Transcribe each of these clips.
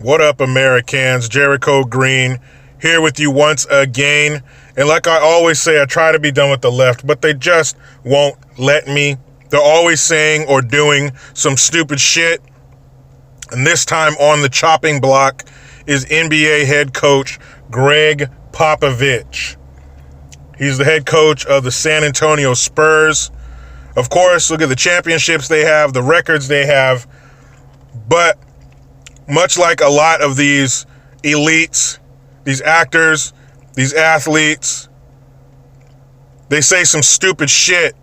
What up, Americans? Jericho Green here with you once again. And like I always say, I try to be done with the left, but they just won't let me. They're always saying or doing some stupid shit. And this time on the chopping block is NBA head coach Greg Popivich. He's the head coach of the San Antonio Spurs. Of course, look at the championships they have, the records they have. But much like a lot of these elites, these actors, these athletes, they say some stupid shit.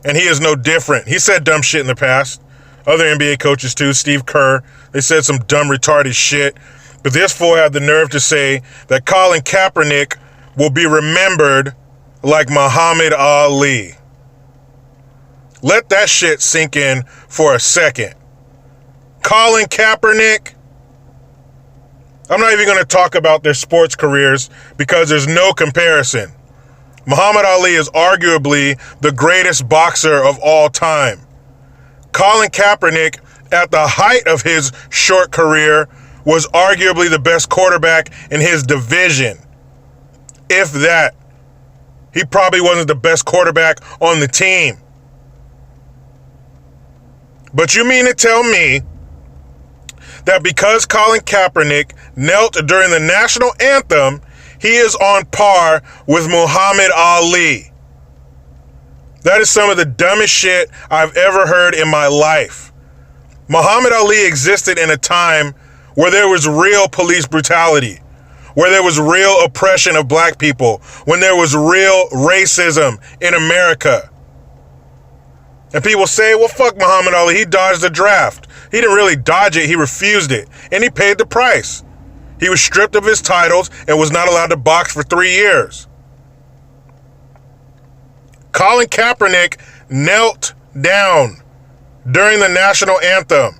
And he is no different. He said dumb shit in the past. Other NBA coaches too, Steve Kerr, they said some dumb retarded shit. But this fool had the nerve to say that Colin Kaepernick will be remembered like Muhammad Ali. Let that shit sink in for a second. Colin Kaepernick, I'm not even going to talk about their sports careers because there's no comparison. Muhammad Ali is arguably the greatest boxer of all time. Colin Kaepernick, at the height of his short career, was arguably the best quarterback in his division. If that. He probably wasn't the best quarterback on the team. But you mean to tell me that because Colin Kaepernick knelt during the national anthem, he is on par with Muhammad Ali? That is some of the dumbest shit I've ever heard in my life. Muhammad Ali existed in a time where there was real police brutality, where there was real oppression of black people, when there was real racism in America. And people say, well, fuck Muhammad Ali, he dodged the draft. He didn't really dodge it, he refused it, and he paid the price. He was stripped of his titles and was not allowed to box for 3 years. Colin Kaepernick knelt down during the national anthem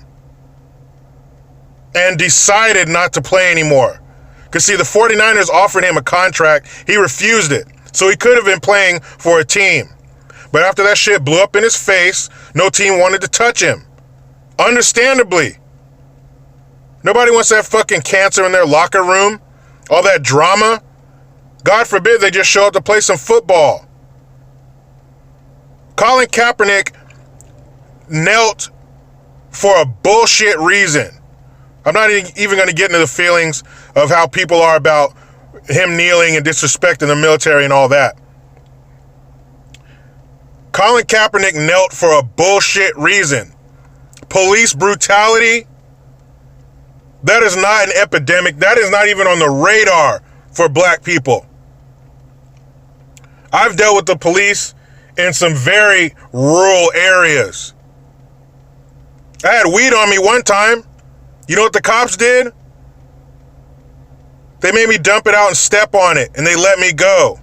and decided not to play anymore. Because see, the 49ers offered him a contract, he refused it. So he could have been playing for a team. But after that shit blew up in his face, no team wanted to touch him. Understandably. Nobody wants that fucking cancer in their locker room. All that drama. God forbid they just show up to play some football. Colin Kaepernick knelt for a bullshit reason. I'm not even going to get into the feelings of how people are about him kneeling and disrespecting the military and all that. Colin Kaepernick knelt for a bullshit reason. Police brutality, that is not an epidemic. That is not even on the radar for black people. I've dealt with the police in some very rural areas. I had weed on me one time. You know what the cops did? They made me dump it out and step on it, and they let me go.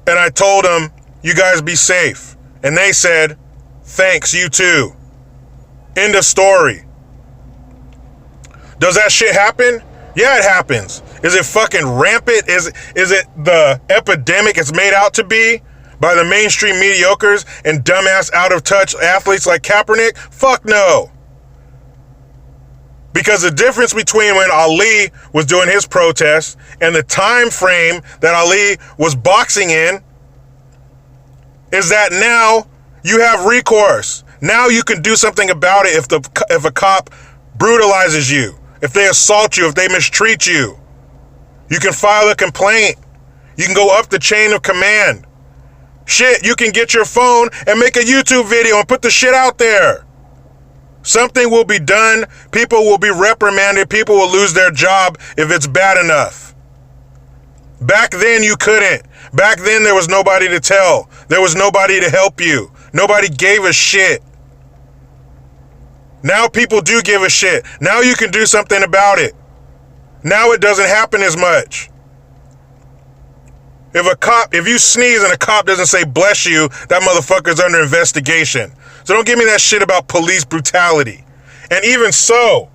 And I told them, you guys be safe. And they said, thanks, you too. End of story. Does that shit happen? Yeah, it happens. Is it fucking rampant? Is it the epidemic it's made out to be by the mainstream mediocres and dumbass out-of-touch athletes like Kaepernick? Fuck no. Because the difference between when Ali was doing his protest and the time frame that Ali was boxing in is that now you have recourse. Now you can do something about it if a cop brutalizes you, if they assault you, if they mistreat you. You can file a complaint. You can go up the chain of command. Shit, you can get your phone and make a YouTube video and put the shit out there. Something will be done. People will be reprimanded. People will lose their job if it's bad enough. Back then you couldn't. Back then there was nobody to tell. There was nobody to help you. Nobody gave a shit. Now people do give a shit. Now you can do something about it. Now it doesn't happen as much. If you sneeze and a cop doesn't say bless you, that motherfucker's under investigation. So don't give me that shit about police brutality. And even so,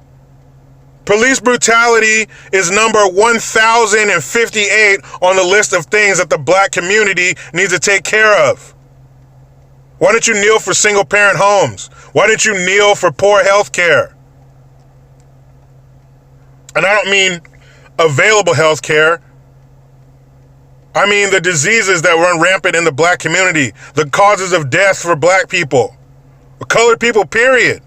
police brutality is number 1058 on the list of things that the black community needs to take care of. Why don't you kneel for single parent homes? Why don't you kneel for poor health care? And I don't mean available health care. I mean the diseases that run rampant in the black community, the causes of death for black people, colored people, period.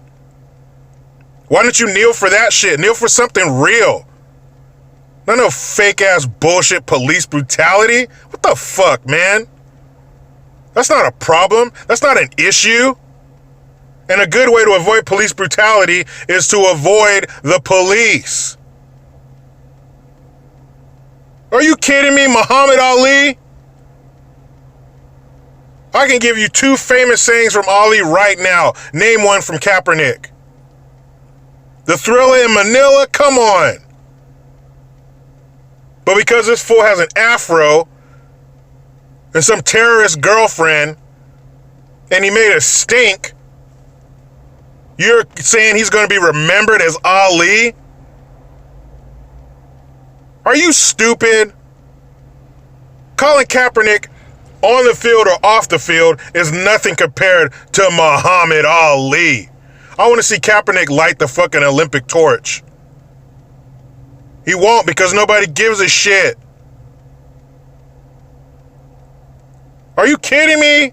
Why don't you kneel for that shit? Kneel for something real. Not no fake-ass bullshit police brutality. What the fuck, man? That's not a problem. That's not an issue. And a good way to avoid police brutality is to avoid the police. Are you kidding me, Muhammad Ali? I can give you 2 famous sayings from Ali right now. Name one from Kaepernick. The Thriller in Manila? Come on. But because this fool has an afro and some terrorist girlfriend and he made a stink, you're saying he's going to be remembered as Ali? Are you stupid? Colin Kaepernick on the field or off the field is nothing compared to Muhammad Ali. I want to see Kaepernick light the fucking Olympic torch. He won't, because nobody gives a shit. Are you kidding me?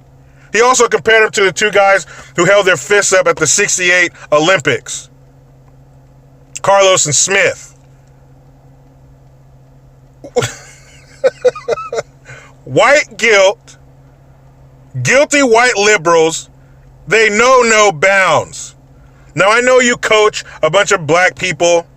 He also compared him to the 2 guys who held their fists up at the '68 Olympics. Carlos and Smith. White guilt, guilty white liberals, they know no bounds. Now, I know you coach a bunch of black people,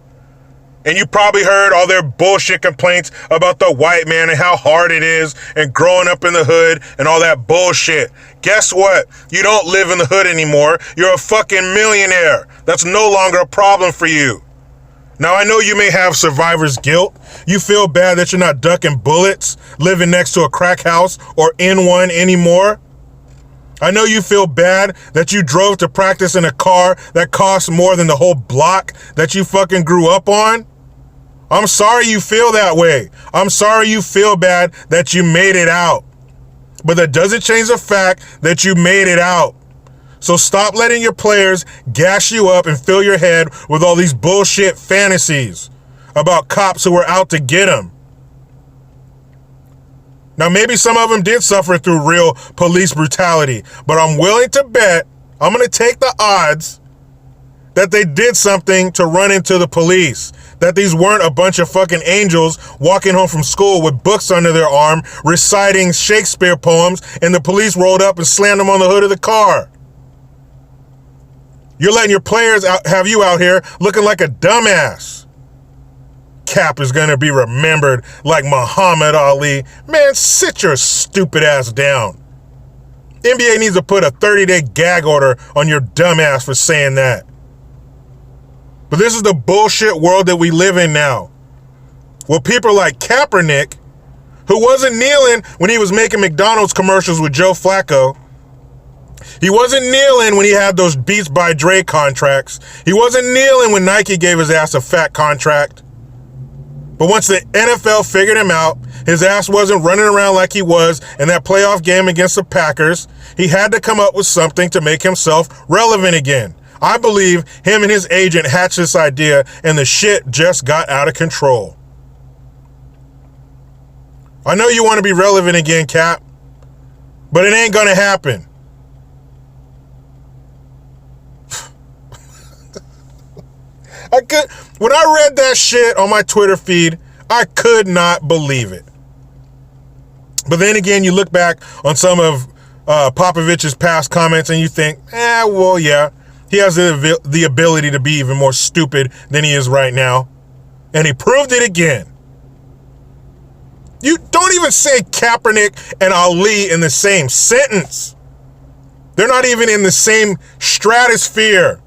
and you probably heard all their bullshit complaints about the white man and how hard it is and growing up in the hood and all that bullshit. Guess what? You don't live in the hood anymore. You're a fucking millionaire. That's no longer a problem for you. Now, I know you may have survivor's guilt. You feel bad that you're not ducking bullets, living next to a crack house, or in one anymore. I know you feel bad that you drove to practice in a car that costs more than the whole block that you fucking grew up on. I'm sorry you feel that way. I'm sorry you feel bad that you made it out. But that doesn't change the fact that you made it out. So stop letting your players gas you up and fill your head with all these bullshit fantasies about cops who were out to get them. Now, maybe some of them did suffer through real police brutality, but I'm willing to bet, I'm going to take the odds that they did something to run into the police. That these weren't a bunch of fucking angels walking home from school with books under their arm, reciting Shakespeare poems, and the police rolled up and slammed them on the hood of the car. You're letting your players have you out here looking like a dumbass. Cap is going to be remembered like Muhammad Ali. Man, sit your stupid ass down. NBA needs to put a 30-day gag order on your dumbass for saying that. But this is the bullshit world that we live in now. Well, people like Kaepernick, who wasn't kneeling when he was making McDonald's commercials with Joe Flacco. He wasn't kneeling when he had those Beats by Dre contracts. He wasn't kneeling when Nike gave his ass a fat contract. But once the NFL figured him out, his ass wasn't running around like he was in that playoff game against the Packers. He had to come up with something to make himself relevant again. I believe him and his agent hatched this idea, and the shit just got out of control. I know you want to be relevant again, Cap, but it ain't gonna happen. When I read that shit on my Twitter feed, I could not believe it. But then again, you look back on some of Popivich's past comments and you think, well, yeah, he has the ability to be even more stupid than he is right now. And he proved it again. You don't even say Kaepernick and Ali in the same sentence. They're not even in the same stratosphere.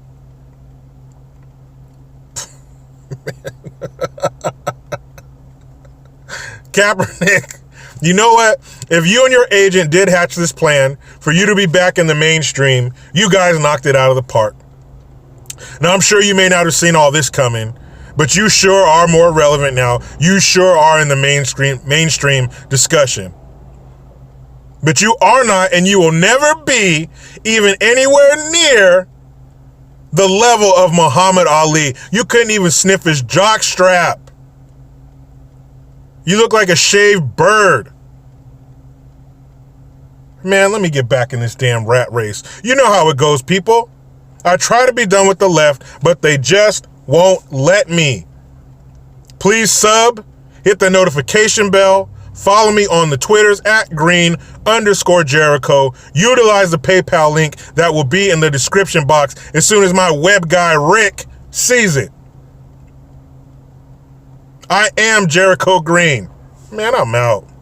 Kaepernick, you know what? If you and your agent did hatch this plan for you to be back in the mainstream, you guys knocked it out of the park. Now, I'm sure you may not have seen all this coming, but you sure are more relevant now. You sure are in the mainstream discussion. But you are not, and you will never be even anywhere near the level of Muhammad Ali. You couldn't even sniff his jock strap. You look like a shaved bird. Man, let me get back in this damn rat race. You know how it goes, people. I try to be done with the left, but they just won't let me. Please sub, hit the notification bell, follow me on the Twitters at green_Jericho. Utilize the PayPal link that will be in the description box as soon as my web guy Rick sees it. I am Jericho Green. Man, I'm out.